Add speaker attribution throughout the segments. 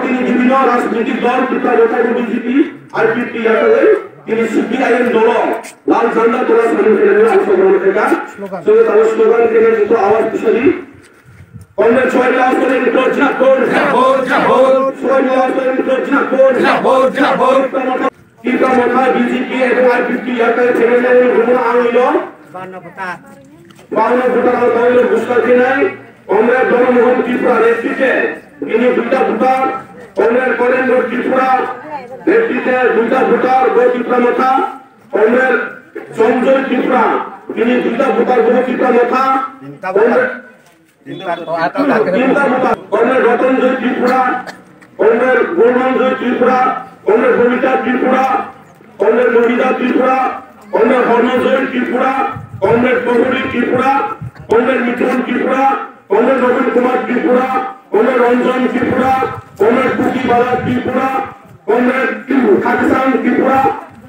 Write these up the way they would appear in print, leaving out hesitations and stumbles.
Speaker 1: তিনি বিভিন্ন রাজনৈতিক দল বিজেপি আর তিনি সিপিআইএম দল লাল ঝান্ডা তোলা অংশগ্রহণ স্লোগান থেকে কিন্তু আওয়াজ কিশোরী কংগ্রেস ছয় আওয়াজ করেন বিজেপি এবং আইপিপি বাউন্ন ভোটার ঘোষণা নাই কংগ্রেস জনমোহন ত্রিপুরা নেতৃত্বে তিনি দুইটা ভোটার কংগ্রেস করেন ত্রিপুরা নেতৃত্বে দুইটা ভোটার ত্রিপুরা মাথা কংগ্রেস সঞ্জয় ত্রিপুরা তিনি দুইটা ভোটার ত্রিপুরা মাথা কংগ্রেস রতনজয় ত্রিপুরা কংগ্রেস গৌরমঞ্জয় ত্রিপুরা কংগ্রেস ববিতা ত্রিপুরা কংগ্রেস মহিলা ত্রিপুরা কংগ্রেস হর্ণজয় ত্রিপুরা কংগ্রেস প্রহরী ত্রিপুরা কংগ্রেস মিথুন ত্রিপুরা কংগ্রেস নবীন কুমার ত্রিপুরা কংগ্রেস রঞ্জন ত্রিপুরা কংগ্রেস পুকিবালা ত্রিপুরা কংগ্রেস খাকিসান ত্রিপুরা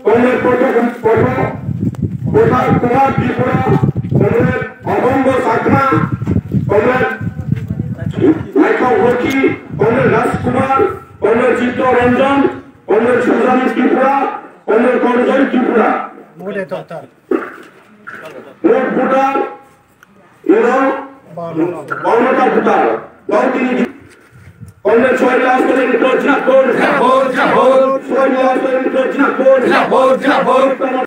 Speaker 1: কংগ্রেস প্রতাপ কুমার ত্রিপুরা কংগ্রেস অভঙ্গ সাকনা কংগ্রেস লাইকাও হকি কংগ্রেস রাজকুমার কংগ্রেস চিত্তরঞ্জন কংগ্রেস সুজানী ত্রিপুরা কংগ্রেস করজয় ত্রিপুরা মোট ভোটার এবং 52টা ভোটার তিনি কংগ্রেস ছয় আওয়াজ করেন